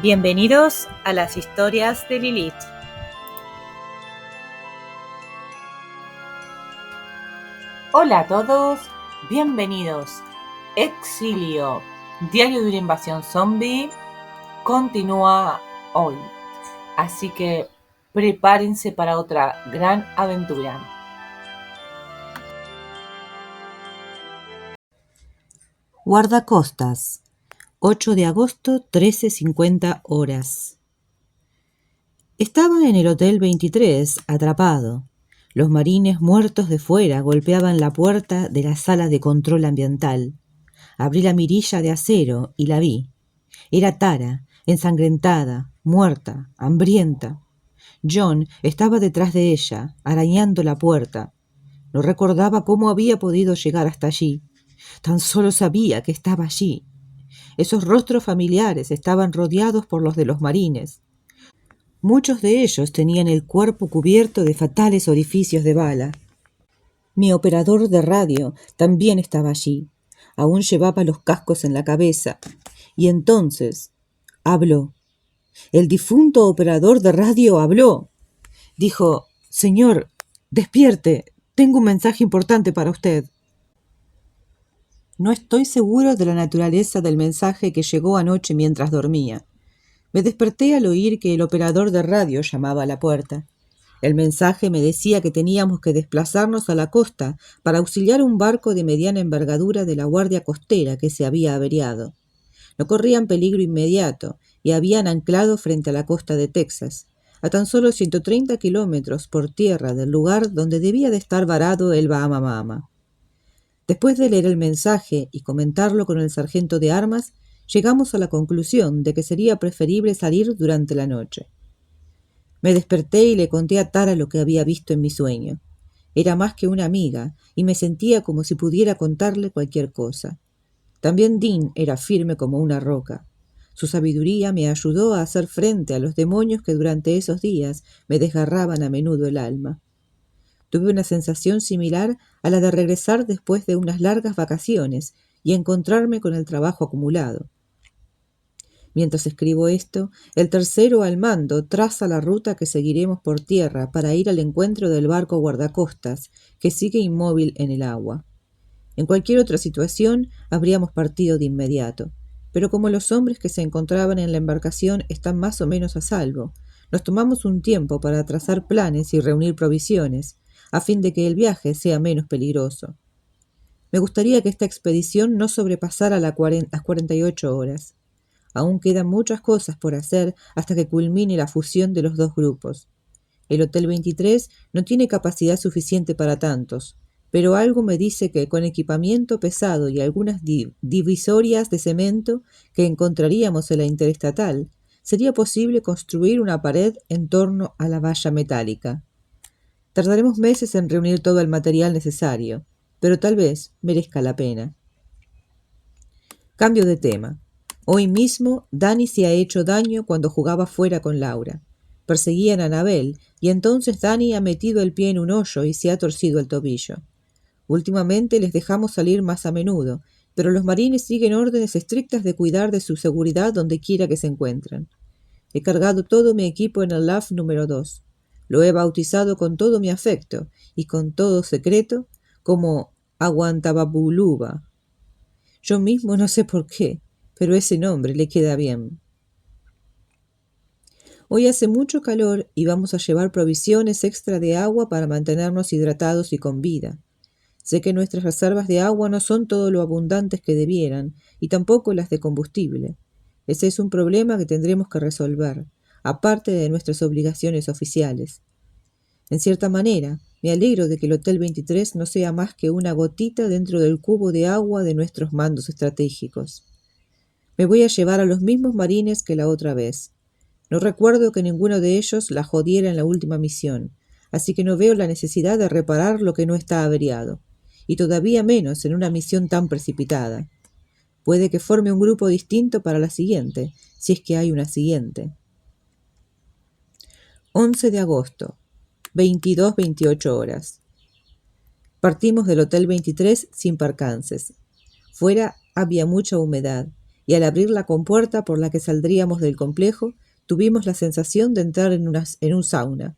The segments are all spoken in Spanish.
Bienvenidos a las historias de Lilith. Hola a todos, bienvenidos. Exilio, Diario de una invasión zombie, continúa hoy. Así que prepárense para otra gran aventura. Guardacostas, 8 de agosto, 13:50 horas. Estaba en el Hotel 23, atrapado. Los marines muertos de fuera golpeaban la puerta de la sala de control ambiental. Abrí la mirilla de acero y la vi. Era Tara, ensangrentada, muerta, hambrienta. John estaba detrás de ella, arañando la puerta. No recordaba cómo había podido llegar hasta allí. Tan solo sabía que estaba allí. Esos rostros familiares estaban rodeados por los de los marines. Muchos de ellos tenían el cuerpo cubierto de fatales orificios de bala. Mi operador de radio también estaba allí. Aún llevaba los cascos en la cabeza. Y entonces habló. El difunto operador de radio habló. Dijo: «Señor, despierte. Tengo un mensaje importante para usted». No estoy seguro de la naturaleza del mensaje que llegó anoche mientras dormía. Me desperté al oír que el operador de radio llamaba a la puerta. El mensaje me decía que teníamos que desplazarnos a la costa para auxiliar un barco de mediana envergadura de la Guardia Costera que se había averiado. No corrían peligro inmediato y habían anclado frente a la costa de Texas, a tan solo 130 kilómetros por tierra del lugar donde debía de estar varado el Bahama Mama. Después de leer el mensaje y comentarlo con el sargento de armas, llegamos a la conclusión de que sería preferible salir durante la noche. Me desperté y le conté a Tara lo que había visto en mi sueño. Era más que una amiga y me sentía como si pudiera contarle cualquier cosa. También Dean era firme como una roca. Su sabiduría me ayudó a hacer frente a los demonios que durante esos días me desgarraban a menudo el alma. Tuve una sensación similar a la de regresar después de unas largas vacaciones y encontrarme con el trabajo acumulado. Mientras escribo esto, el tercero al mando traza la ruta que seguiremos por tierra para ir al encuentro del barco guardacostas, que sigue inmóvil en el agua. En cualquier otra situación habríamos partido de inmediato, pero como los hombres que se encontraban en la embarcación están más o menos a salvo, nos tomamos un tiempo para trazar planes y reunir provisiones, a fin de que el viaje sea menos peligroso. Me gustaría que esta expedición no sobrepasara las 48 horas. Aún quedan muchas cosas por hacer hasta que culmine la fusión de los dos grupos. El Hotel 23 no tiene capacidad suficiente para tantos, pero algo me dice que con equipamiento pesado y algunas divisorias de cemento que encontraríamos en la interestatal, sería posible construir una pared en torno a la valla metálica. Tardaremos meses en reunir todo el material necesario, pero tal vez merezca la pena. Cambio de tema. Hoy mismo Danny se ha hecho daño cuando jugaba fuera con Laura. Perseguían a Annabel y entonces Danny ha metido el pie en un hoyo y se ha torcido el tobillo. Últimamente les dejamos salir más a menudo, pero los marines siguen órdenes estrictas de cuidar de su seguridad donde quiera que se encuentren. He cargado todo mi equipo en el LAF número 2. Lo he bautizado con todo mi afecto y con todo secreto como Aguantababuluba. Yo mismo no sé por qué, pero ese nombre le queda bien. Hoy hace mucho calor y vamos a llevar provisiones extra de agua para mantenernos hidratados y con vida. Sé que nuestras reservas de agua no son todo lo abundantes que debieran, y tampoco las de combustible. Ese es un problema que tendremos que resolver, aparte de nuestras obligaciones oficiales. En cierta manera, me alegro de que el Hotel 23 no sea más que una gotita dentro del cubo de agua de nuestros mandos estratégicos. Me voy a llevar a los mismos marines que la otra vez. No recuerdo que ninguno de ellos la jodiera en la última misión, así que no veo la necesidad de reparar lo que no está averiado, y todavía menos en una misión tan precipitada. Puede que forme un grupo distinto para la siguiente, si es que hay una siguiente. 11 de agosto, 22:28 horas. Partimos del Hotel 23 sin percances. Fuera había mucha humedad, y al abrir la compuerta por la que saldríamos del complejo, tuvimos la sensación de entrar en un sauna.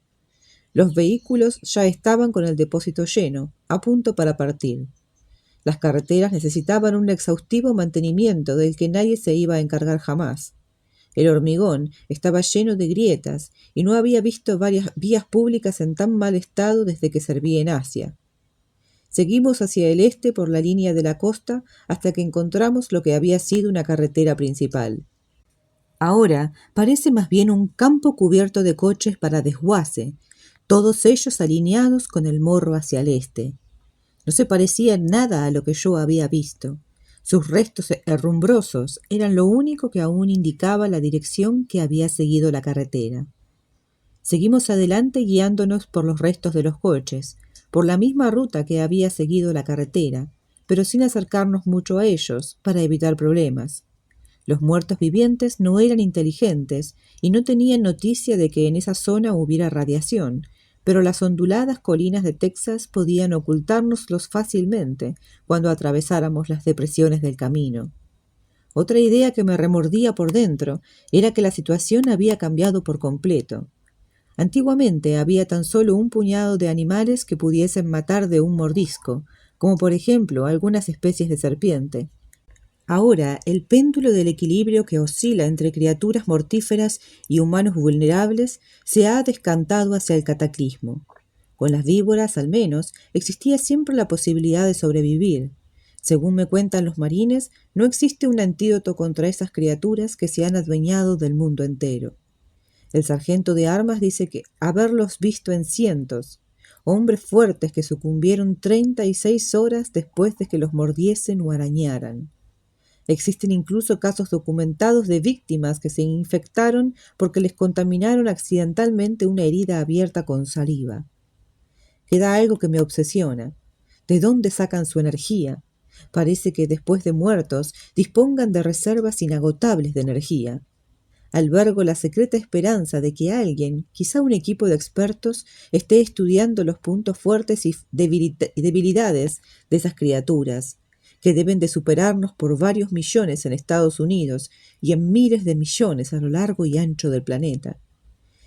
Los vehículos ya estaban con el depósito lleno, a punto para partir. Las carreteras necesitaban un exhaustivo mantenimiento del que nadie se iba a encargar jamás. El hormigón estaba lleno de grietas y no había visto varias vías públicas en tan mal estado desde que serví en Asia. Seguimos hacia el este por la línea de la costa hasta que encontramos lo que había sido una carretera principal. Ahora parece más bien un campo cubierto de coches para desguace, todos ellos alineados con el morro hacia el este. No se parecía en nada a lo que yo había visto. Sus restos herrumbrosos eran lo único que aún indicaba la dirección que había seguido la carretera. Seguimos adelante guiándonos por los restos de los coches, por la misma ruta que había seguido la carretera, pero sin acercarnos mucho a ellos para evitar problemas. Los muertos vivientes no eran inteligentes y no tenían noticia de que en esa zona hubiera radiación, pero las onduladas colinas de Texas podían ocultárnoslos fácilmente cuando atravesáramos las depresiones del camino. Otra idea que me remordía por dentro era que la situación había cambiado por completo. Antiguamente había tan solo un puñado de animales que pudiesen matar de un mordisco, como por ejemplo algunas especies de serpiente. Ahora, el péndulo del equilibrio que oscila entre criaturas mortíferas y humanos vulnerables se ha descantado hacia el cataclismo. Con las víboras, al menos, existía siempre la posibilidad de sobrevivir. Según me cuentan los marines, no existe un antídoto contra esas criaturas que se han adueñado del mundo entero. El sargento de armas dice que haberlos visto en cientos, hombres fuertes que sucumbieron 36 horas después de que los mordiesen o arañaran. Existen incluso casos documentados de víctimas que se infectaron porque les contaminaron accidentalmente una herida abierta con saliva. Queda algo que me obsesiona. ¿De dónde sacan su energía? Parece que después de muertos dispongan de reservas inagotables de energía. Albergo la secreta esperanza de que alguien, quizá un equipo de expertos, esté estudiando los puntos fuertes y debilidades de esas criaturas, que deben de superarnos por varios millones en Estados Unidos y en miles de millones a lo largo y ancho del planeta.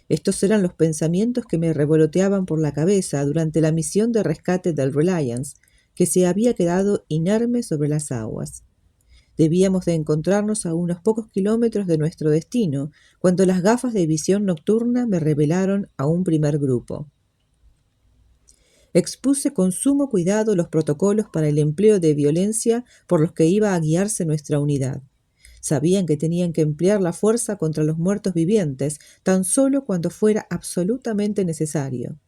Estos eran los pensamientos que me revoloteaban por la cabeza durante la misión de rescate del Reliance, que se había quedado inerme sobre las aguas. Debíamos de encontrarnos a unos pocos kilómetros de nuestro destino, cuando las gafas de visión nocturna me revelaron a un primer grupo. Expuse con sumo cuidado los protocolos para el empleo de violencia por los que iba a guiarse nuestra unidad. Sabían que tenían que emplear la fuerza contra los muertos vivientes tan solo cuando fuera absolutamente necesario.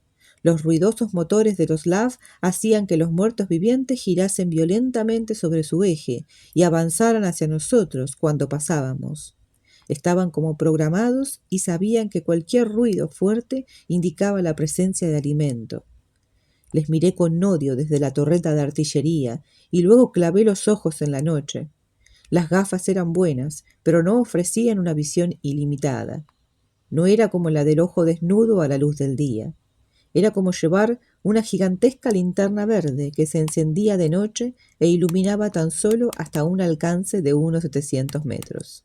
Los ruidosos motores de los LAV hacían que los muertos vivientes girasen violentamente sobre su eje y avanzaran hacia nosotros cuando pasábamos. Estaban como programados y sabían que cualquier ruido fuerte indicaba la presencia de alimento. Les miré con odio desde la torreta de artillería y luego clavé los ojos en la noche. Las gafas eran buenas, pero no ofrecían una visión ilimitada. No era como la del ojo desnudo a la luz del día. Era como llevar una gigantesca linterna verde que se encendía de noche e iluminaba tan solo hasta un alcance de unos 700 metros.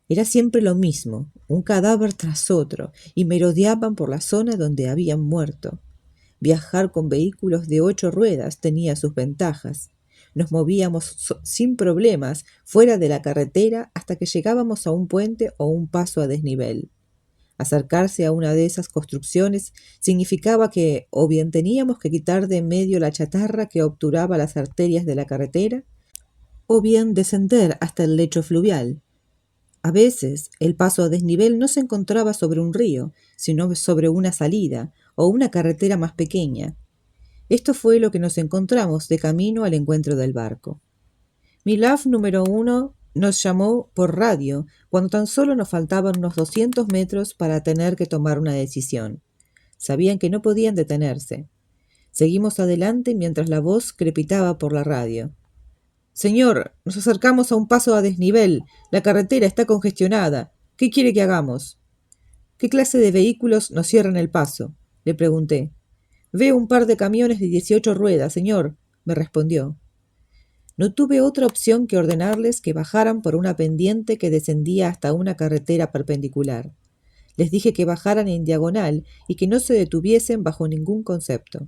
Era siempre lo mismo, un cadáver tras otro, y merodeaban por la zona donde habían muerto. Viajar con vehículos de 8 ruedas tenía sus ventajas. Nos movíamos sin problemas fuera de la carretera hasta que llegábamos a un puente o un paso a desnivel. Acercarse a una de esas construcciones significaba que o bien teníamos que quitar de en medio la chatarra que obturaba las arterias de la carretera, o bien descender hasta el lecho fluvial. A veces el paso a desnivel no se encontraba sobre un río, sino sobre una salida o una carretera más pequeña. Esto fue lo que nos encontramos de camino al encuentro del barco. Mi LAV número 1 nos llamó por radio cuando tan solo nos faltaban unos 200 metros para tener que tomar una decisión. Sabían que no podían detenerse. Seguimos adelante mientras la voz crepitaba por la radio. «Señor, nos acercamos a un paso a desnivel. La carretera está congestionada. ¿Qué quiere que hagamos?» «¿Qué clase de vehículos nos cierran el paso?», le pregunté. «Veo un par de camiones de 18 ruedas, señor», me respondió. No tuve otra opción que ordenarles que bajaran por una pendiente que descendía hasta una carretera perpendicular. Les dije que bajaran en diagonal y que no se detuviesen bajo ningún concepto.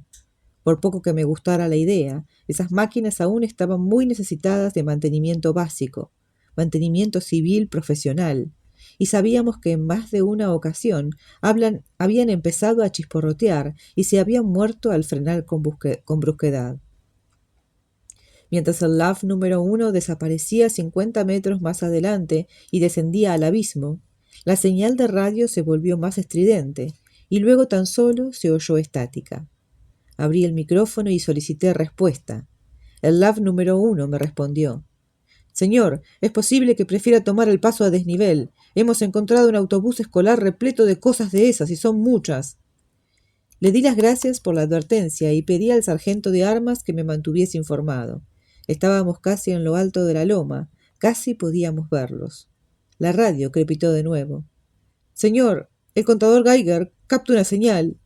Por poco que me gustara la idea, esas máquinas aún estaban muy necesitadas de mantenimiento básico, mantenimiento civil profesional, y sabíamos que en más de una ocasión habían empezado a chisporrotear y se habían muerto al frenar con brusquedad. Mientras el LAV número 1 desaparecía 50 metros más adelante y descendía al abismo, la señal de radio se volvió más estridente y luego tan solo se oyó estática. Abrí el micrófono y solicité respuesta. El LAV número 1 me respondió. «Señor, es posible que prefiera tomar el paso a desnivel. Hemos encontrado un autobús escolar repleto de cosas de esas y son muchas». Le di las gracias por la advertencia y pedí al sargento de armas que me mantuviese informado. Estábamos casi en lo alto de la loma, casi podíamos verlos. La radio crepitó de nuevo. «Señor, el contador Geiger capta una señal».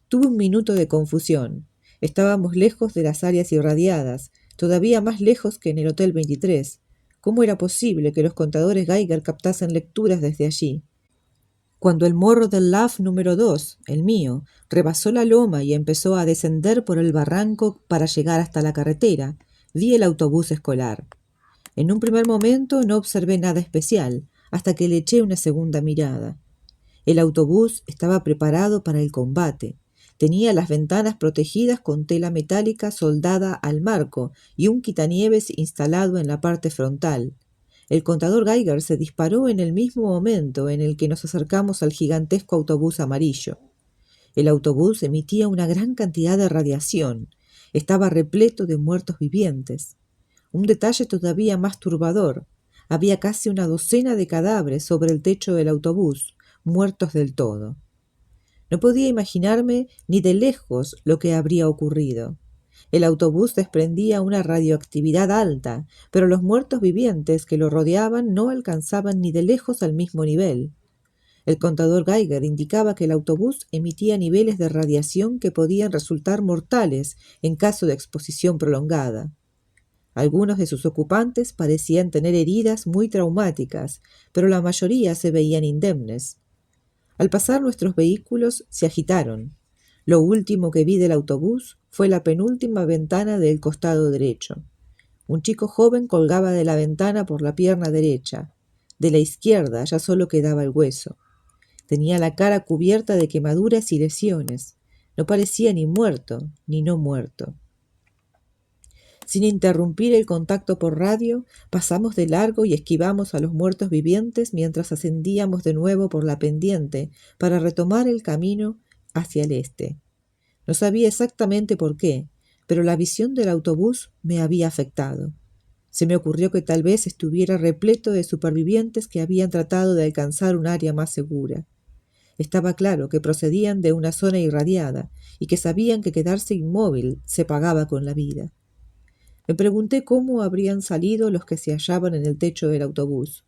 Tuve un minuto de confusión. Estábamos lejos de las áreas irradiadas, todavía más lejos que en el Hotel 23. ¿Cómo era posible que los contadores Geiger captasen lecturas desde allí? Cuando el morro del LAV número 2, el mío, rebasó la loma y empezó a descender por el barranco para llegar hasta la carretera, vi el autobús escolar. En un primer momento no observé nada especial, hasta que le eché una segunda mirada. El autobús estaba preparado para el combate. Tenía las ventanas protegidas con tela metálica soldada al marco y un quitanieves instalado en la parte frontal. El contador Geiger se disparó en el mismo momento en el que nos acercamos al gigantesco autobús amarillo. El autobús emitía una gran cantidad de radiación. Estaba repleto de muertos vivientes. Un detalle todavía más turbador. Había casi una docena de cadáveres sobre el techo del autobús, muertos del todo. No podía imaginarme ni de lejos lo que habría ocurrido. El autobús desprendía una radioactividad alta, pero los muertos vivientes que lo rodeaban no alcanzaban ni de lejos al mismo nivel. El contador Geiger indicaba que el autobús emitía niveles de radiación que podían resultar mortales en caso de exposición prolongada. Algunos de sus ocupantes parecían tener heridas muy traumáticas, pero la mayoría se veían indemnes. Al pasar nuestros vehículos se agitaron. Lo último que vi del autobús fue la penúltima ventana del costado derecho. Un chico joven colgaba de la ventana por la pierna derecha. De la izquierda ya solo quedaba el hueso. Tenía la cara cubierta de quemaduras y lesiones. No parecía ni muerto ni no muerto. Sin interrumpir el contacto por radio, pasamos de largo y esquivamos a los muertos vivientes mientras ascendíamos de nuevo por la pendiente para retomar el camino hacia el este. No sabía exactamente por qué, pero la visión del autobús me había afectado. Se me ocurrió que tal vez estuviera repleto de supervivientes que habían tratado de alcanzar un área más segura. Estaba claro que procedían de una zona irradiada y que sabían que quedarse inmóvil se pagaba con la vida. Me pregunté cómo habrían salido los que se hallaban en el techo del autobús.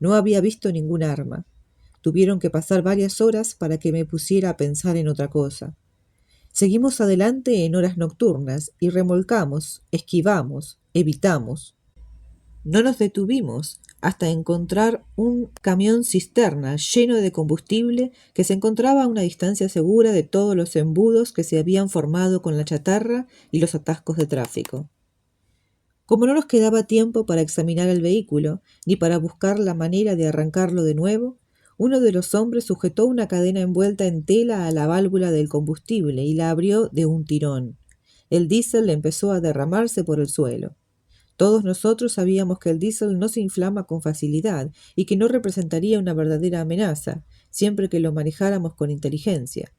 No había visto ningún arma. Tuvieron que pasar varias horas para que me pusiera a pensar en otra cosa. Seguimos adelante en horas nocturnas y remolcamos, esquivamos, evitamos. No nos detuvimos hasta encontrar un camión cisterna lleno de combustible que se encontraba a una distancia segura de todos los embudos que se habían formado con la chatarra y los atascos de tráfico. Como no nos quedaba tiempo para examinar el vehículo, ni para buscar la manera de arrancarlo de nuevo, uno de los hombres sujetó una cadena envuelta en tela a la válvula del combustible y la abrió de un tirón. El diésel empezó a derramarse por el suelo. Todos nosotros sabíamos que el diésel no se inflama con facilidad y que no representaría una verdadera amenaza, siempre que lo manejáramos con inteligencia.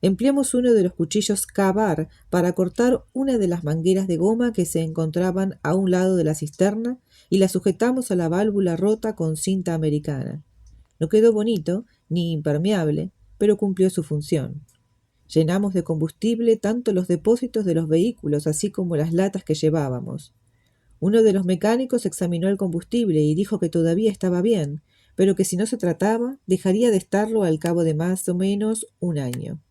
Empleamos uno de los cuchillos Ka-Bar para cortar una de las mangueras de goma que se encontraban a un lado de la cisterna y la sujetamos a la válvula rota con cinta americana. No quedó bonito ni impermeable, pero cumplió su función. Llenamos de combustible tanto los depósitos de los vehículos así como las latas que llevábamos. Uno de los mecánicos examinó el combustible y dijo que todavía estaba bien, pero que si no se trataba, dejaría de estarlo al cabo de más o menos un año.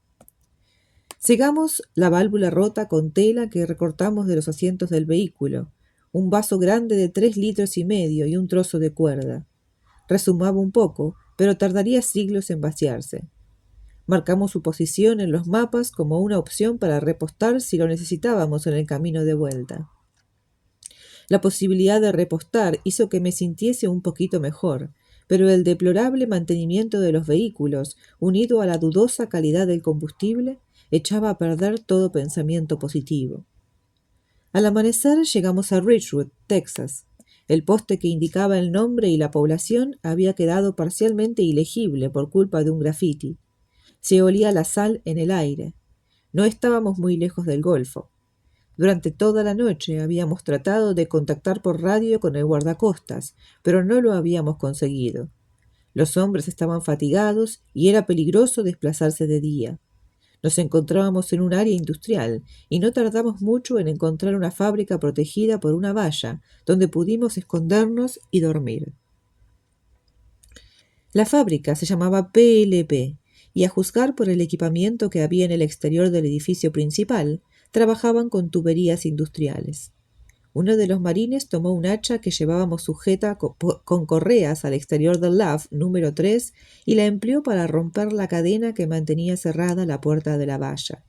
Cegamos la válvula rota con tela que recortamos de los asientos del vehículo, un vaso grande de 3,5 litros y un trozo de cuerda. Resumaba un poco, pero tardaría siglos en vaciarse. Marcamos su posición en los mapas como una opción para repostar si lo necesitábamos en el camino de vuelta. La posibilidad de repostar hizo que me sintiese un poquito mejor, pero el deplorable mantenimiento de los vehículos, unido a la dudosa calidad del combustible, echaba a perder todo pensamiento positivo. Al amanecer llegamos a Ridgewood, Texas. El poste que indicaba el nombre y la población había quedado parcialmente ilegible por culpa de un grafiti. Se olía la sal en el aire. No estábamos muy lejos del Golfo. Durante toda la noche habíamos tratado de contactar por radio con el guardacostas, pero no lo habíamos conseguido. Los hombres estaban fatigados y era peligroso desplazarse de día. Nos encontrábamos en un área industrial y no tardamos mucho en encontrar una fábrica protegida por una valla, donde pudimos escondernos y dormir. La fábrica se llamaba PLP y, a juzgar por el equipamiento que había en el exterior del edificio principal, trabajaban con tuberías industriales. Uno de los marines tomó un hacha que llevábamos sujeta con correas al exterior del LAF número 3 y la empleó para romper la cadena que mantenía cerrada la puerta de la valla.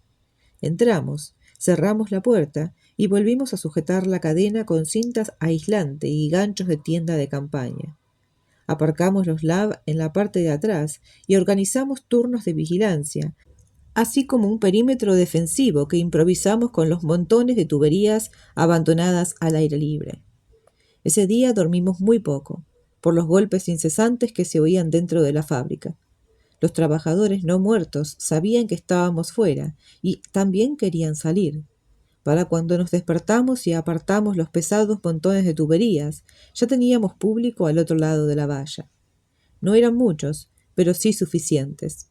Entramos, cerramos la puerta y volvimos a sujetar la cadena con cintas aislante y ganchos de tienda de campaña. Aparcamos los LAV en la parte de atrás y organizamos turnos de vigilancia, así como un perímetro defensivo que improvisamos con los montones de tuberías abandonadas al aire libre. Ese día dormimos muy poco, por los golpes incesantes que se oían dentro de la fábrica. Los trabajadores no muertos sabían que estábamos fuera y también querían salir. Para cuando nos despertamos y apartamos los pesados montones de tuberías, ya teníamos público al otro lado de la valla. No eran muchos, pero sí suficientes.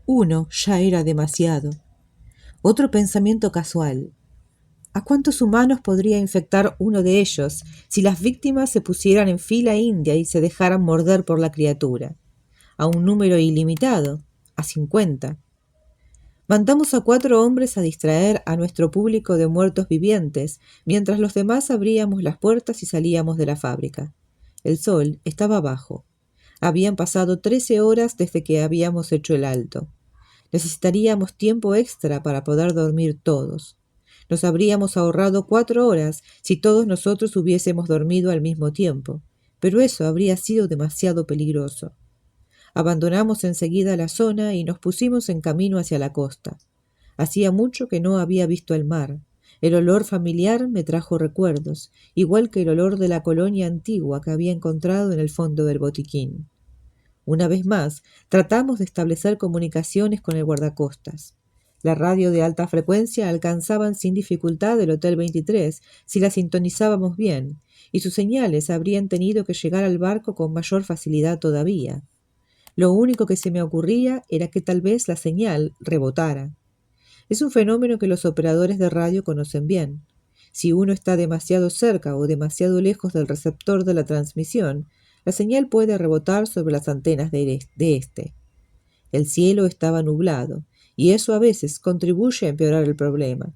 Uno ya era demasiado. Otro pensamiento casual. ¿A cuántos humanos podría infectar uno de ellos si las víctimas se pusieran en fila india y se dejaran morder por la criatura? A un número ilimitado, a 50. Mandamos a 4 hombres a distraer a nuestro público de muertos vivientes, mientras los demás abríamos las puertas y salíamos de la fábrica. El sol estaba bajo. Habían pasado 13 horas desde que habíamos hecho el alto. Necesitaríamos tiempo extra para poder dormir todos. Nos habríamos ahorrado 4 horas si todos nosotros hubiésemos dormido al mismo tiempo, pero eso habría sido demasiado peligroso. Abandonamos enseguida la zona y nos pusimos en camino hacia la costa. Hacía mucho que no había visto el mar. El olor familiar me trajo recuerdos, igual que el olor de la colonia antigua que había encontrado en el fondo del botiquín. Una vez más, tratamos de establecer comunicaciones con el guardacostas. La radio de alta frecuencia alcanzaban sin dificultad el Hotel 23 si la sintonizábamos bien, y sus señales habrían tenido que llegar al barco con mayor facilidad todavía. Lo único que se me ocurría era que tal vez la señal rebotara. Es un fenómeno que los operadores de radio conocen bien. Si uno está demasiado cerca o demasiado lejos del receptor de la transmisión, la señal puede rebotar sobre las antenas de este. El cielo estaba nublado, y eso a veces contribuye a empeorar el problema.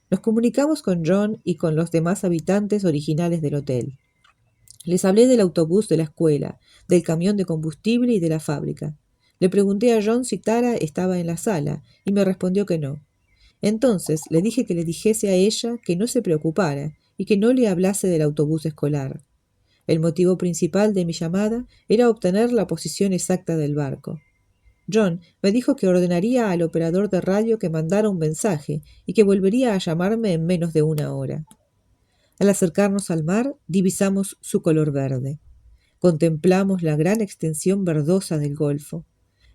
Nos comunicamos con John y con los demás habitantes originales del hotel. Les hablé del autobús de la escuela, del camión de combustible y de la fábrica. Le pregunté a John si Tara estaba en la sala, y me respondió que no. Entonces le dije que le dijese a ella que no se preocupara y que no le hablase del autobús escolar. El motivo principal de mi llamada era obtener la posición exacta del barco. John me dijo que ordenaría al operador de radio que mandara un mensaje y que volvería a llamarme en menos de 1 hora. Al acercarnos al mar, divisamos su color verde. Contemplamos la gran extensión verdosa del Golfo.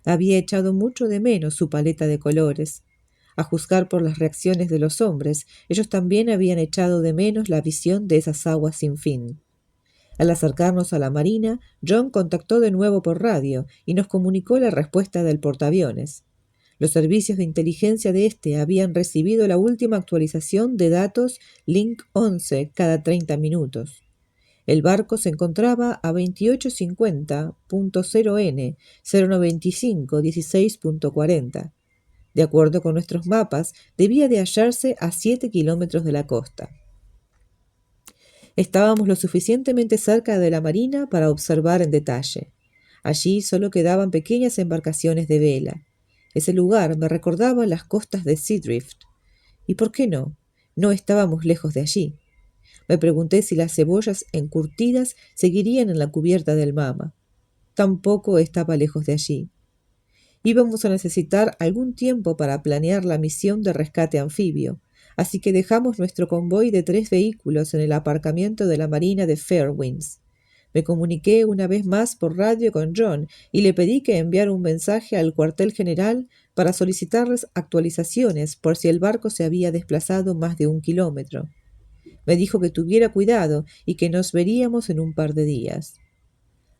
Había echado mucho de menos su paleta de colores. A juzgar por las reacciones de los hombres, ellos también habían echado de menos la visión de esas aguas sin fin. Al acercarnos a la marina, John contactó de nuevo por radio y nos comunicó la respuesta del portaaviones. Los servicios de inteligencia de este habían recibido la última actualización de datos Link 11 cada 30 minutos. El barco se encontraba a 2850.0N, 095, 16.40. De acuerdo con nuestros mapas, debía de hallarse a 7 kilómetros de la costa. Estábamos lo suficientemente cerca de la marina para observar en detalle. Allí solo quedaban pequeñas embarcaciones de vela. Ese lugar me recordaba las costas de Seadrift. ¿Y por qué no? No estábamos lejos de allí. Me pregunté si las cebollas encurtidas seguirían en la cubierta del Mama. Tampoco estaba lejos de allí. Íbamos a necesitar algún tiempo para planear la misión de rescate anfibio, así que dejamos nuestro convoy de 3 vehículos en el aparcamiento de la marina de Fairwinds. Me comuniqué una vez más por radio con John y le pedí que enviara un mensaje al cuartel general para solicitarles actualizaciones por si el barco se había desplazado más de 1 kilómetro. Me dijo que tuviera cuidado y que nos veríamos en un par de días.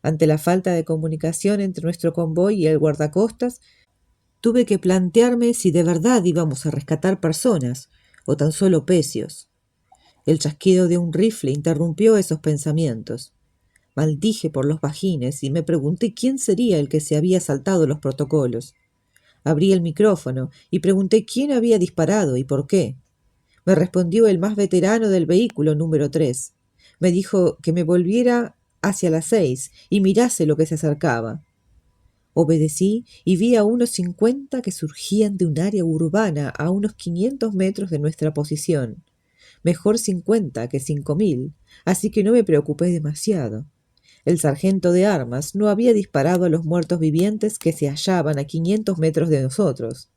Ante la falta de comunicación entre nuestro convoy y el guardacostas, tuve que plantearme si de verdad íbamos a rescatar personas o tan solo pecios. El chasquido de un rifle interrumpió esos pensamientos. Maldije por los bajines y me pregunté quién sería el que se había saltado los protocolos. Abrí el micrófono y pregunté quién había disparado y por qué. Me respondió el más veterano del vehículo número 3. Me dijo que me volviera hacia las 6 y mirase lo que se acercaba. Obedecí y vi a unos 50 que surgían de un área urbana a unos 500 metros de nuestra posición. Mejor 50 que 5.000, así que no me preocupé demasiado. El sargento de armas no había disparado a los muertos vivientes que se hallaban a 500 metros de nosotros.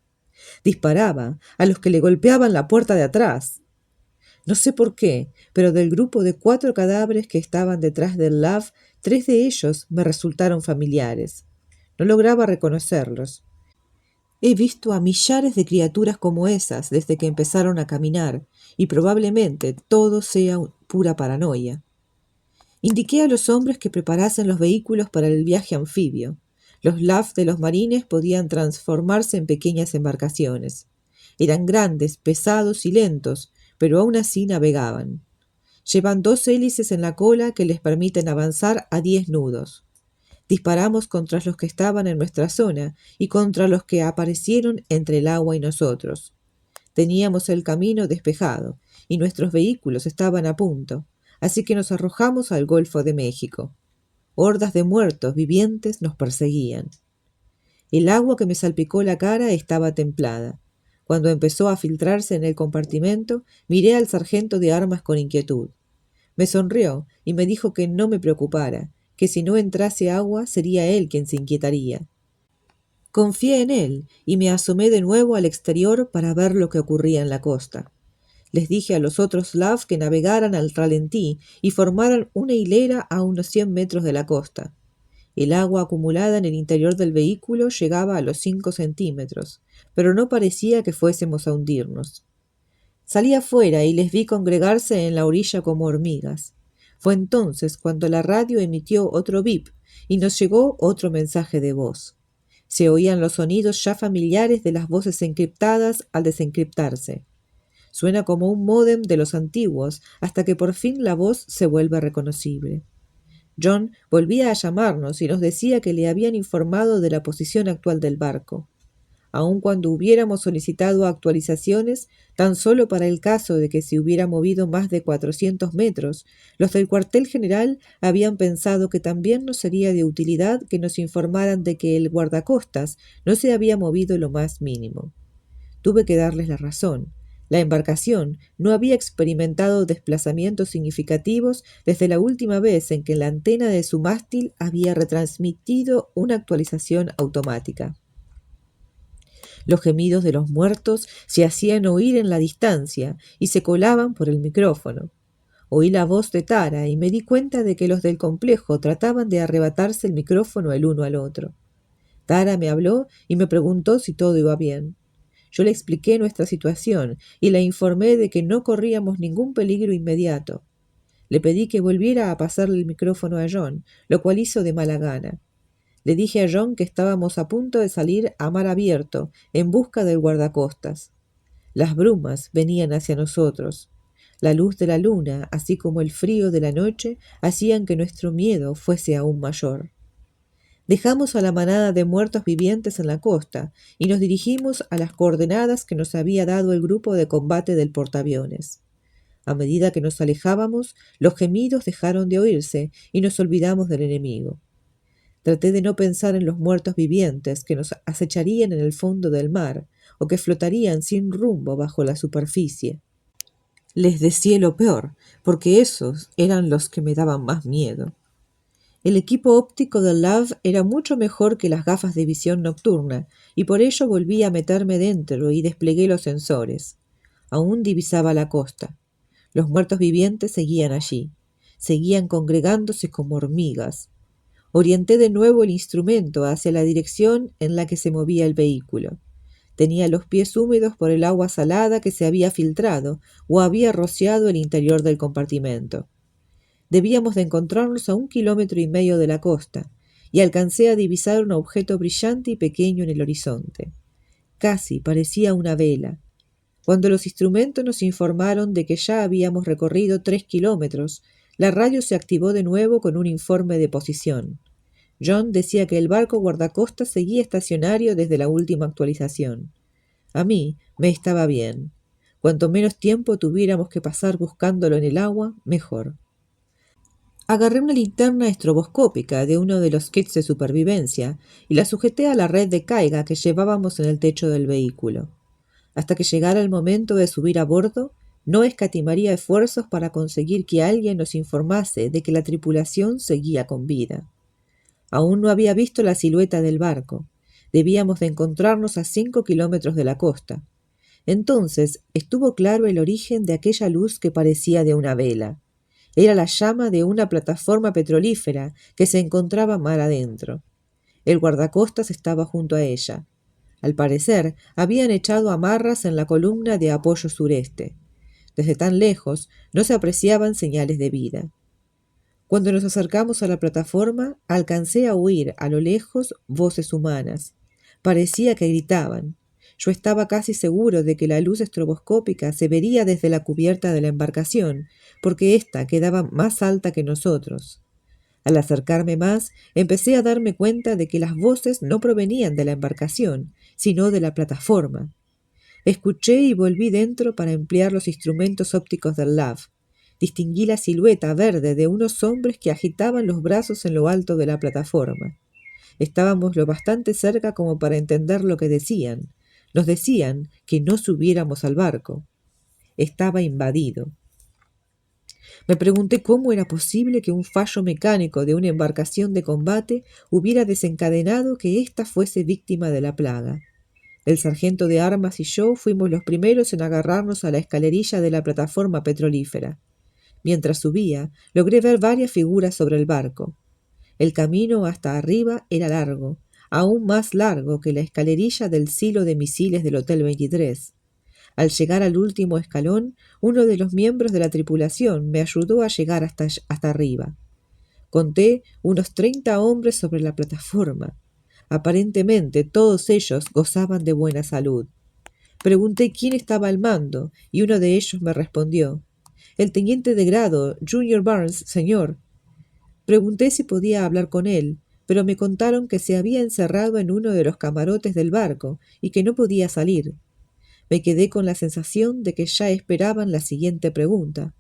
Disparaba a los que le golpeaban la puerta de atrás. No sé por qué, pero del grupo de 4 cadáveres que estaban detrás del Love, 3 de ellos me resultaron familiares. No lograba reconocerlos. He visto a millares de criaturas como esas desde que empezaron a caminar, y probablemente todo sea pura paranoia. Indiqué a los hombres que preparasen los vehículos para el viaje anfibio. Los LAF de los marines podían transformarse en pequeñas embarcaciones. Eran grandes, pesados y lentos, pero aún así navegaban. Llevan 2 hélices en la cola que les permiten avanzar a 10 nudos. Disparamos contra los que estaban en nuestra zona y contra los que aparecieron entre el agua y nosotros. Teníamos el camino despejado y nuestros vehículos estaban a punto, así que nos arrojamos al Golfo de México. Hordas de muertos vivientes nos perseguían. El agua que me salpicó la cara estaba templada. Cuando empezó a filtrarse en el compartimento, miré al sargento de armas con inquietud. Me sonrió y me dijo que no me preocupara, que si no entrase agua sería él quien se inquietaría. Confié en él y me asomé de nuevo al exterior para ver lo que ocurría en la costa. Les dije a los otros LAF que navegaran al ralentí y formaran una hilera a unos 100 metros de la costa. El agua acumulada en el interior del vehículo llegaba a los 5 centímetros, pero no parecía que fuésemos a hundirnos. Salí afuera y les vi congregarse en la orilla como hormigas. Fue entonces cuando la radio emitió otro bip y nos llegó otro mensaje de voz. Se oían los sonidos ya familiares de las voces encriptadas al desencriptarse. Suena como un módem de los antiguos hasta que por fin la voz se vuelve reconocible. John volvía a llamarnos y nos decía que le habían informado de la posición actual del barco. Aun cuando hubiéramos solicitado actualizaciones, tan solo para el caso de que se hubiera movido más de 400 metros, los del cuartel general habían pensado que también nos sería de utilidad que nos informaran de que el guardacostas no se había movido lo más mínimo. Tuve que darles la razón. La embarcación no había experimentado desplazamientos significativos desde la última vez en que la antena de su mástil había retransmitido una actualización automática. Los gemidos de los muertos se hacían oír en la distancia y se colaban por el micrófono. Oí la voz de Tara y me di cuenta de que los del complejo trataban de arrebatarse el micrófono el uno al otro. Tara me habló y me preguntó si todo iba bien. Yo le expliqué nuestra situación y la informé de que no corríamos ningún peligro inmediato. Le pedí que volviera a pasarle el micrófono a John, lo cual hizo de mala gana. Le dije a John que estábamos a punto de salir a mar abierto en busca del guardacostas. Las brumas venían hacia nosotros. La luz de la luna, así como el frío de la noche, hacían que nuestro miedo fuese aún mayor. Dejamos a la manada de muertos vivientes en la costa y nos dirigimos a las coordenadas que nos había dado el grupo de combate del portaaviones. A medida que nos alejábamos, los gemidos dejaron de oírse y nos olvidamos del enemigo. Traté de no pensar en los muertos vivientes que nos acecharían en el fondo del mar o que flotarían sin rumbo bajo la superficie. Les deseé lo peor, porque esos eran los que me daban más miedo. El equipo óptico del Love era mucho mejor que las gafas de visión nocturna, y por ello volví a meterme dentro y desplegué los sensores. Aún divisaba la costa. Los muertos vivientes seguían allí. Seguían congregándose como hormigas. Orienté de nuevo el instrumento hacia la dirección en la que se movía el vehículo. Tenía los pies húmedos por el agua salada que se había filtrado o había rociado el interior del compartimento. Debíamos de encontrarnos a 1,5 kilómetros de la costa, y alcancé a divisar un objeto brillante y pequeño en el horizonte. Casi parecía una vela. Cuando los instrumentos nos informaron de que ya habíamos recorrido 3 kilómetros, la radio se activó de nuevo con un informe de posición. John decía que el barco guardacostas seguía estacionario desde la última actualización. A mí me estaba bien. Cuanto menos tiempo tuviéramos que pasar buscándolo en el agua, mejor. Agarré una linterna estroboscópica de uno de los kits de supervivencia y la sujeté a la red de caiga que llevábamos en el techo del vehículo. Hasta que llegara el momento de subir a bordo, no escatimaría esfuerzos para conseguir que alguien nos informase de que la tripulación seguía con vida. Aún no había visto la silueta del barco. Debíamos de encontrarnos a 5 kilómetros de la costa. Entonces estuvo claro el origen de aquella luz que parecía de una vela. Era la llama de una plataforma petrolífera que se encontraba mar adentro. El guardacostas estaba junto a ella. Al parecer, habían echado amarras en la columna de apoyo sureste. Desde tan lejos no se apreciaban señales de vida. Cuando nos acercamos a la plataforma, alcancé a oír a lo lejos voces humanas. Parecía que gritaban. Yo estaba casi seguro de que la luz estroboscópica se vería desde la cubierta de la embarcación, porque ésta quedaba más alta que nosotros. Al acercarme más, empecé a darme cuenta de que las voces no provenían de la embarcación, sino de la plataforma. Escuché y volví dentro para emplear los instrumentos ópticos del Love. Distinguí la silueta verde de unos hombres que agitaban los brazos en lo alto de la plataforma. Estábamos lo bastante cerca como para entender lo que decían. Nos decían que no subiéramos al barco. Estaba invadido. Me pregunté cómo era posible que un fallo mecánico de una embarcación de combate hubiera desencadenado que ésta fuese víctima de la plaga. El sargento de armas y yo fuimos los primeros en agarrarnos a la escalerilla de la plataforma petrolífera. Mientras subía, logré ver varias figuras sobre el barco. El camino hasta arriba era largo, aún más largo que la escalerilla del silo de misiles del Hotel 23. Al llegar al último escalón, uno de los miembros de la tripulación me ayudó a llegar hasta arriba. Conté unos 30 hombres sobre la plataforma. Aparentemente todos ellos gozaban de buena salud. Pregunté quién estaba al mando, y uno de ellos me respondió: «El teniente de grado, Junior Barnes, señor». Pregunté si podía hablar con él, pero me contaron que se había encerrado en uno de los camarotes del barco y que no podía salir. Me quedé con la sensación de que ya esperaban la siguiente pregunta.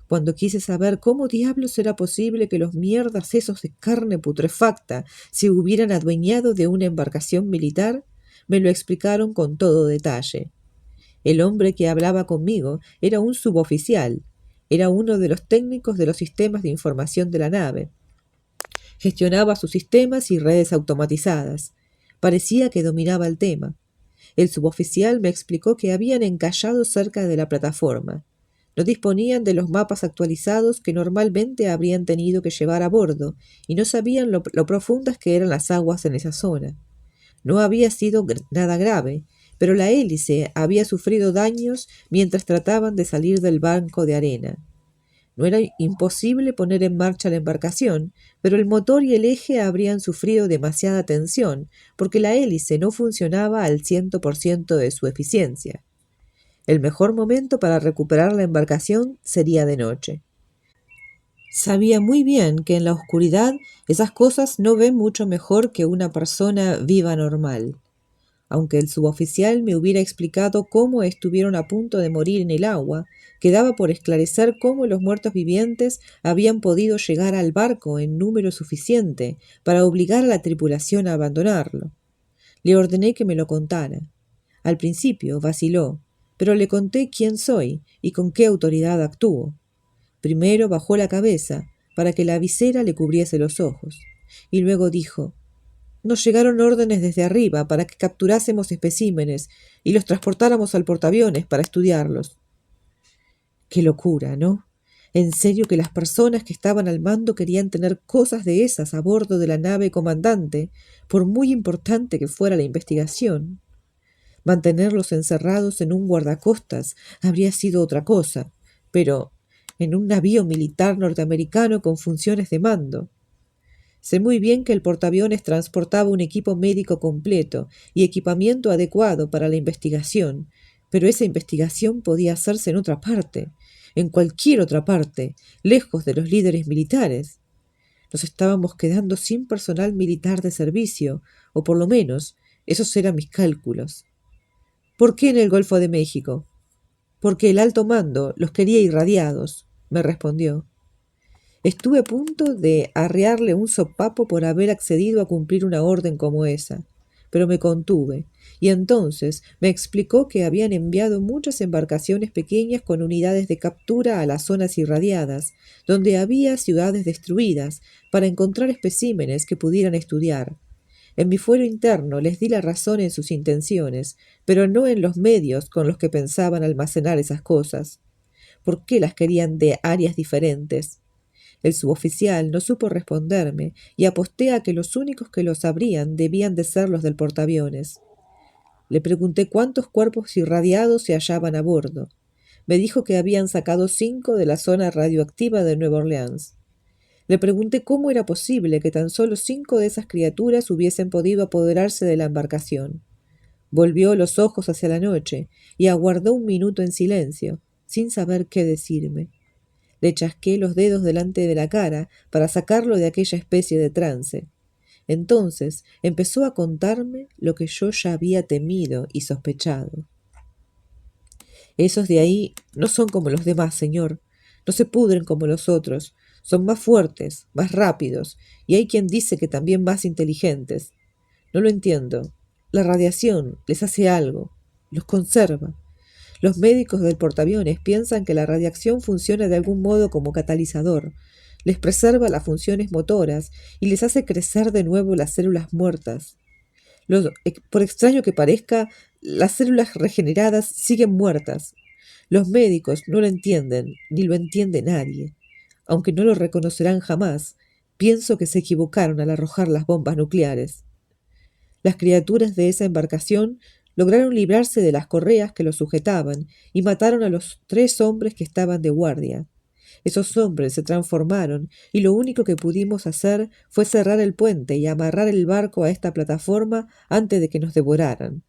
Cuando quise saber cómo diablos era posible que los mierdas esos de carne putrefacta se hubieran adueñado de una embarcación militar, me lo explicaron con todo detalle. El hombre que hablaba conmigo era un suboficial. Era uno de los técnicos de los sistemas de información de la nave. Gestionaba sus sistemas y redes automatizadas. Parecía que dominaba el tema. El suboficial me explicó que habían encallado cerca de la plataforma. No disponían de los mapas actualizados que normalmente habrían tenido que llevar a bordo y no sabían lo profundas que eran las aguas en esa zona. No había sido nada grave, pero la hélice había sufrido daños mientras trataban de salir del banco de arena. No era imposible poner en marcha la embarcación, pero el motor y el eje habrían sufrido demasiada tensión, porque la hélice no funcionaba al 100% de su eficiencia. El mejor momento para recuperar la embarcación sería de noche. Sabía muy bien que en la oscuridad esas cosas no ven mucho mejor que una persona viva normal. Aunque el suboficial me hubiera explicado cómo estuvieron a punto de morir en el agua, quedaba por esclarecer cómo los muertos vivientes habían podido llegar al barco en número suficiente para obligar a la tripulación a abandonarlo. Le ordené que me lo contara. Al principio vaciló, pero le conté quién soy y con qué autoridad actúo. Primero bajó la cabeza para que la visera le cubriese los ojos, y luego dijo: nos llegaron órdenes desde arriba para que capturásemos especímenes y los transportáramos al portaaviones para estudiarlos. Qué locura, ¿no? En serio que las personas que estaban al mando querían tener cosas de esas a bordo de la nave comandante, por muy importante que fuera la investigación. Mantenerlos encerrados en un guardacostas habría sido otra cosa, pero en un navío militar norteamericano con funciones de mando. Sé muy bien que el portaaviones transportaba un equipo médico completo y equipamiento adecuado para la investigación, pero esa investigación podía hacerse en otra parte, en cualquier otra parte, lejos de los líderes militares. Nos estábamos quedando sin personal militar de servicio, o por lo menos esos eran mis cálculos. ¿Por qué en el Golfo de México? Porque el alto mando los quería irradiados, me respondió. Estuve a punto de arrearle un sopapo por haber accedido a cumplir una orden como esa, pero me contuve, y entonces me explicó que habían enviado muchas embarcaciones pequeñas con unidades de captura a las zonas irradiadas, donde había ciudades destruidas, para encontrar especímenes que pudieran estudiar. En mi fuero interno les di la razón en sus intenciones, pero no en los medios con los que pensaban almacenar esas cosas. ¿Por qué las querían de áreas diferentes? El suboficial no supo responderme y aposté a que los únicos que lo sabrían debían de ser los del portaaviones. Le pregunté cuántos cuerpos irradiados se hallaban a bordo. Me dijo que habían sacado 5 de la zona radioactiva de Nueva Orleans. Le pregunté cómo era posible que tan solo 5 de esas criaturas hubiesen podido apoderarse de la embarcación. Volvió los ojos hacia la noche y aguardó un minuto en silencio, sin saber qué decirme. Le chasqué los dedos delante de la cara para sacarlo de aquella especie de trance. Entonces empezó a contarme lo que yo ya había temido y sospechado. Esos de ahí no son como los demás, señor. No se pudren como los otros. Son más fuertes, más rápidos, y hay quien dice que también más inteligentes. No lo entiendo. La radiación les hace algo. Los conserva. Los médicos del portaaviones piensan que la radiación funciona de algún modo como catalizador, les preserva las funciones motoras y les hace crecer de nuevo las células muertas. Por extraño que parezca, las células regeneradas siguen muertas. Los médicos no lo entienden, ni lo entiende nadie. Aunque no lo reconocerán jamás, pienso que se equivocaron al arrojar las bombas nucleares. Las criaturas de esa embarcación lograron librarse de las correas que los sujetaban y mataron a los 3 hombres que estaban de guardia. Esos hombres se transformaron y lo único que pudimos hacer fue cerrar el puente y amarrar el barco a esta plataforma antes de que nos devoraran.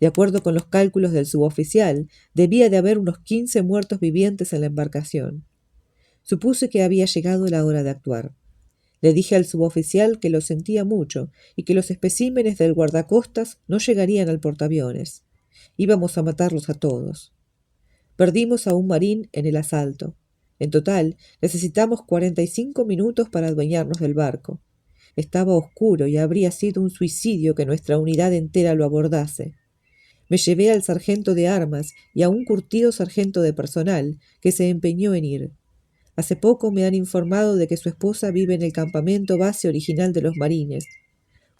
De acuerdo con los cálculos del suboficial, debía de haber unos 15 muertos vivientes en la embarcación. Supuse que había llegado la hora de actuar. Le dije al suboficial que lo sentía mucho y que los especímenes del guardacostas no llegarían al portaaviones. Íbamos a matarlos a todos. Perdimos a un marín en el asalto. En total, necesitamos 45 minutos para adueñarnos del barco. Estaba oscuro y habría sido un suicidio que nuestra unidad entera lo abordase. Me llevé al sargento de armas y a un curtido sargento de personal que se empeñó en ir. Hace poco me han informado de que su esposa vive en el campamento base original de los marines.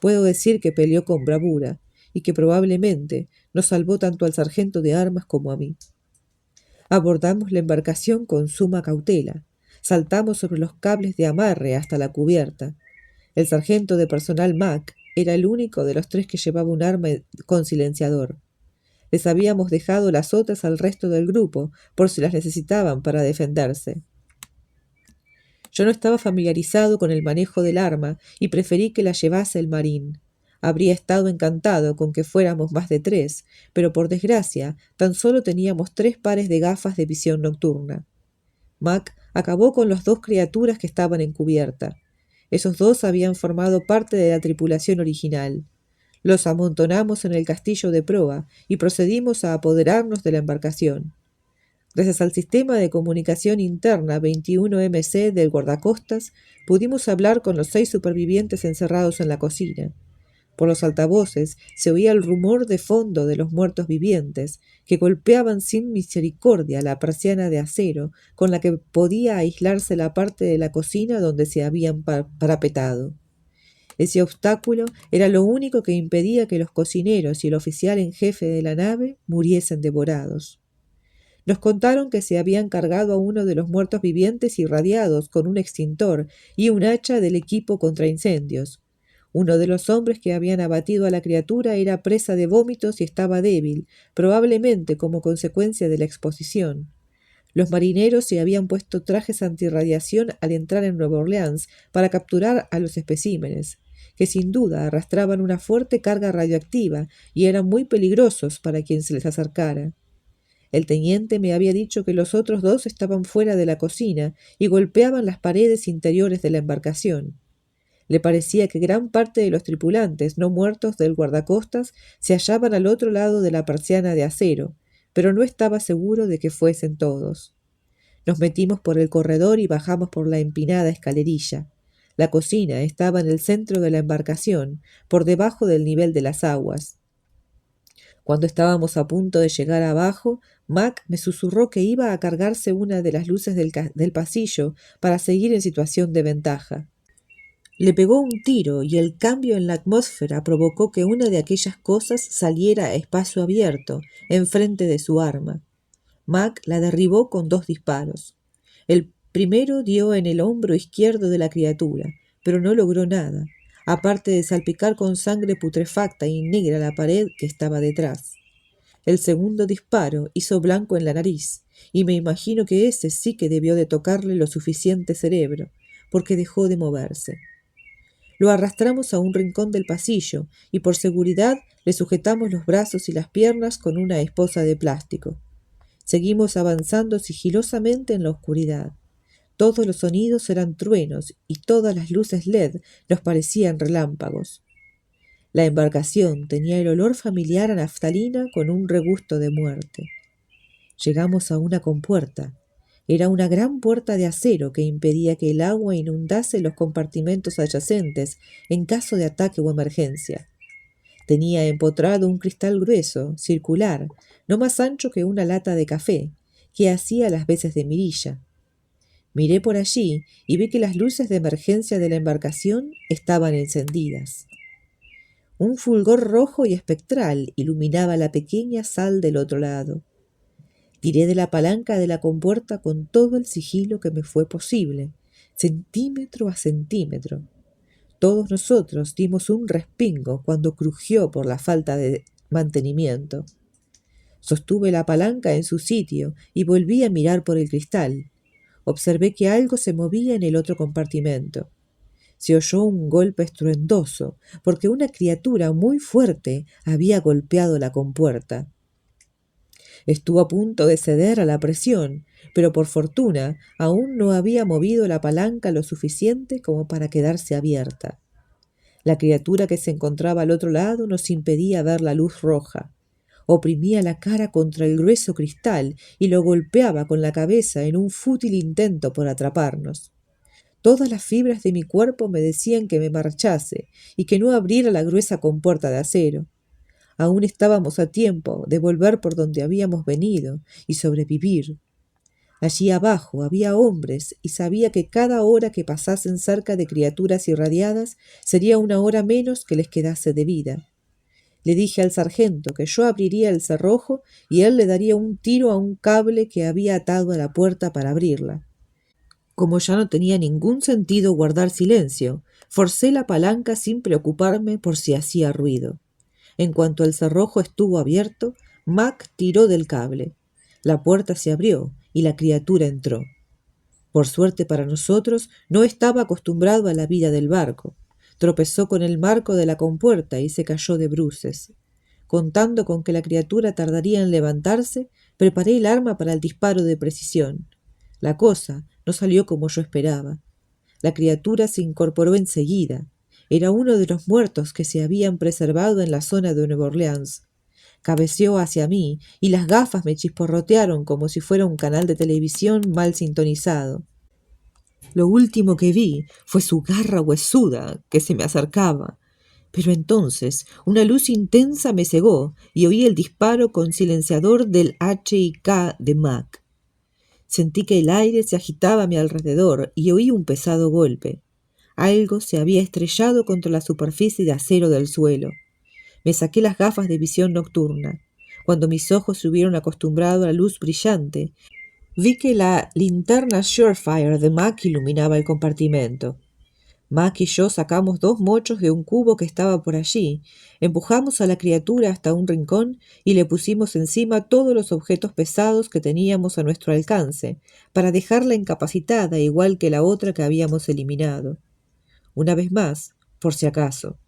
Puedo decir que peleó con bravura y que probablemente nos salvó tanto al sargento de armas como a mí. Abordamos la embarcación con suma cautela. Saltamos sobre los cables de amarre hasta la cubierta. El sargento de personal Mac era el único de los 3 que llevaba un arma con silenciador. Les habíamos dejado las otras al resto del grupo por si las necesitaban para defenderse. Yo no estaba familiarizado con el manejo del arma y preferí que la llevase el marín. Habría estado encantado con que fuéramos más de 3, pero por desgracia tan solo teníamos 3 pares de gafas de visión nocturna. Mac acabó con las dos criaturas que estaban en cubierta. Esos dos habían formado parte de la tripulación original. Los amontonamos en el castillo de proa y procedimos a apoderarnos de la embarcación. Gracias al sistema de comunicación interna 21MC del guardacostas, pudimos hablar con los 6 supervivientes encerrados en la cocina. Por los altavoces se oía el rumor de fondo de los muertos vivientes, que golpeaban sin misericordia la persiana de acero con la que podía aislarse la parte de la cocina donde se habían parapetado. Ese obstáculo era lo único que impedía que los cocineros y el oficial en jefe de la nave muriesen devorados. Nos contaron que se habían cargado a uno de los muertos vivientes irradiados con un extintor y un hacha del equipo contra incendios. Uno de los hombres que habían abatido a la criatura era presa de vómitos y estaba débil, probablemente como consecuencia de la exposición. Los marineros se habían puesto trajes antirradiación al entrar en Nueva Orleans para capturar a los especímenes, que sin duda arrastraban una fuerte carga radioactiva y eran muy peligrosos para quien se les acercara. El teniente me había dicho que los otros dos estaban fuera de la cocina y golpeaban las paredes interiores de la embarcación. Le parecía que gran parte de los tripulantes no muertos del guardacostas se hallaban al otro lado de la persiana de acero, pero no estaba seguro de que fuesen todos. Nos metimos por el corredor y bajamos por la empinada escalerilla. La cocina estaba en el centro de la embarcación, por debajo del nivel de las aguas. Cuando estábamos a punto de llegar abajo, Mac me susurró que iba a cargarse una de las luces del pasillo para seguir en situación de ventaja. Le pegó un tiro y el cambio en la atmósfera provocó que una de aquellas cosas saliera a espacio abierto, enfrente de su arma. Mac la derribó con 2 disparos. El primero dio en el hombro izquierdo de la criatura, pero no logró nada, aparte de salpicar con sangre putrefacta y negra la pared que estaba detrás. El segundo disparo hizo blanco en la nariz, y me imagino que ese sí que debió de tocarle lo suficiente cerebro, porque dejó de moverse. Lo arrastramos a un rincón del pasillo y por seguridad le sujetamos los brazos y las piernas con una esposa de plástico. Seguimos avanzando sigilosamente en la oscuridad. Todos los sonidos eran truenos y todas las luces LED nos parecían relámpagos. La embarcación tenía el olor familiar a naftalina con un regusto de muerte. Llegamos a una compuerta. Era una gran puerta de acero que impedía que el agua inundase los compartimentos adyacentes en caso de ataque o emergencia. Tenía empotrado un cristal grueso, circular, no más ancho que una lata de café, que hacía las veces de mirilla. Miré por allí y vi que las luces de emergencia de la embarcación estaban encendidas. Un fulgor rojo y espectral iluminaba la pequeña sal del otro lado. Tiré de la palanca de la compuerta con todo el sigilo que me fue posible, centímetro a centímetro. Todos nosotros dimos un respingo cuando crujió por la falta de mantenimiento. Sostuve la palanca en su sitio y volví a mirar por el cristal. Observé que algo se movía en el otro compartimento. Se oyó un golpe estruendoso, porque una criatura muy fuerte había golpeado la compuerta. Estuvo a punto de ceder a la presión, pero por fortuna aún no había movido la palanca lo suficiente como para quedarse abierta. La criatura que se encontraba al otro lado nos impedía ver la luz roja. Oprimía la cara contra el grueso cristal y lo golpeaba con la cabeza en un fútil intento por atraparnos. Todas las fibras de mi cuerpo me decían que me marchase y que no abriera la gruesa compuerta de acero. Aún estábamos a tiempo de volver por donde habíamos venido y sobrevivir. Allí abajo había hombres y sabía que cada hora que pasasen cerca de criaturas irradiadas sería una hora menos que les quedase de vida. Le dije al sargento que yo abriría el cerrojo y él le daría un tiro a un cable que había atado a la puerta para abrirla. Como ya no tenía ningún sentido guardar silencio, forcé la palanca sin preocuparme por si hacía ruido. En cuanto el cerrojo estuvo abierto, Mac tiró del cable. La puerta se abrió y la criatura entró. Por suerte para nosotros, no estaba acostumbrado a la vida del barco. Tropezó con el marco de la compuerta y se cayó de bruces. Contando con que la criatura tardaría en levantarse, preparé el arma para el disparo de precisión. La cosa no salió como yo esperaba. La criatura se incorporó enseguida. Era uno de los muertos que se habían preservado en la zona de Nueva Orleans. Cabeceó hacia mí y las gafas me chisporrotearon como si fuera un canal de televisión mal sintonizado. Lo último que vi fue su garra huesuda que se me acercaba. Pero entonces una luz intensa me cegó y oí el disparo con silenciador del H.I.K. de Mac. Sentí que el aire se agitaba a mi alrededor y oí un pesado golpe. Algo se había estrellado contra la superficie de acero del suelo. Me saqué las gafas de visión nocturna. Cuando mis ojos se hubieron acostumbrado a la luz brillante, vi que la linterna Surefire de Mac iluminaba el compartimento. Mac y yo sacamos 2 mochos de un cubo que estaba por allí, empujamos a la criatura hasta un rincón y le pusimos encima todos los objetos pesados que teníamos a nuestro alcance, para dejarla incapacitada igual que la otra que habíamos eliminado. Una vez más, por si acaso.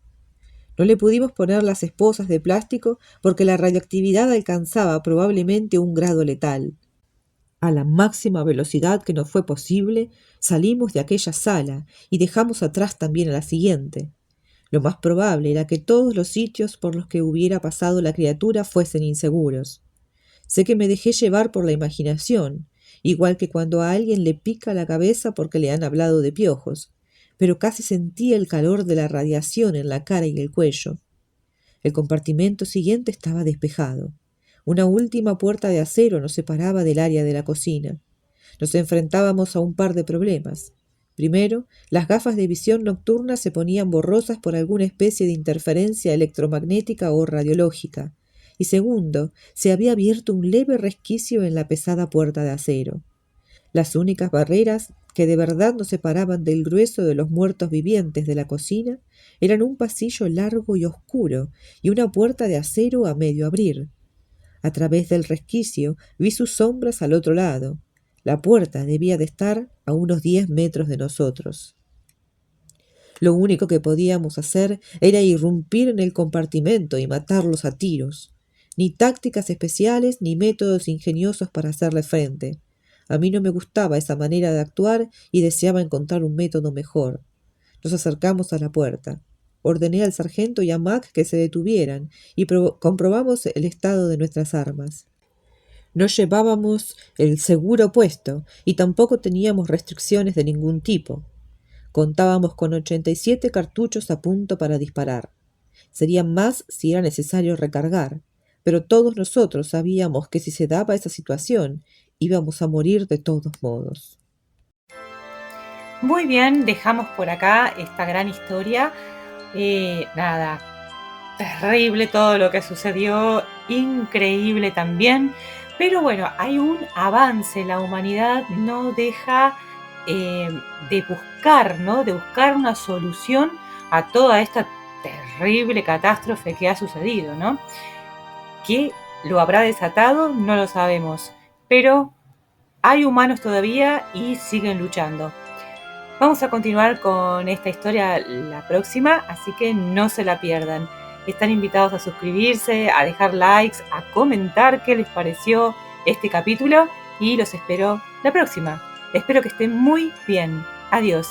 No le pudimos poner las esposas de plástico porque la radioactividad alcanzaba probablemente un grado letal. A la máxima velocidad que nos fue posible, salimos de aquella sala y dejamos atrás también a la siguiente. Lo más probable era que todos los sitios por los que hubiera pasado la criatura fuesen inseguros. Sé que me dejé llevar por la imaginación, igual que cuando a alguien le pica la cabeza porque le han hablado de piojos, pero casi sentí el calor de la radiación en la cara y el cuello. El compartimento siguiente estaba despejado. Una última puerta de acero nos separaba del área de la cocina. Nos enfrentábamos a un par de problemas. Primero, las gafas de visión nocturna se ponían borrosas por alguna especie de interferencia electromagnética o radiológica. Y segundo, se había abierto un leve resquicio en la pesada puerta de acero. Las únicas barreras que de verdad nos separaban del grueso de los muertos vivientes de la cocina eran un pasillo largo y oscuro y una puerta de acero a medio abrir. A través del resquicio vi sus sombras al otro lado. La puerta debía de estar a unos 10 metros de nosotros. Lo único que podíamos hacer era irrumpir en el compartimento y matarlos a tiros. Ni tácticas especiales ni métodos ingeniosos para hacerle frente. A mí no me gustaba esa manera de actuar y deseaba encontrar un método mejor. Nos acercamos a la puerta. Ordené al sargento y a Mac que se detuvieran y comprobamos el estado de nuestras armas. No llevábamos el seguro puesto y tampoco teníamos restricciones de ningún tipo. Contábamos con 87 cartuchos a punto para disparar. Serían más si era necesario recargar, pero todos nosotros sabíamos que si se daba esa situación, íbamos a morir de todos modos. Muy bien, dejamos por acá esta gran historia. Nada, terrible todo lo que sucedió, increíble también. Pero bueno, hay un avance, la humanidad no deja de buscar, ¿no? De buscar una solución a toda esta terrible catástrofe que ha sucedido, ¿no? ¿Qué lo habrá desatado? No lo sabemos, pero hay humanos todavía y siguen luchando. Vamos a continuar con esta historia la próxima, así que no se la pierdan. Están invitados a suscribirse, a dejar likes, a comentar qué les pareció este capítulo y los espero la próxima. Espero que estén muy bien. Adiós.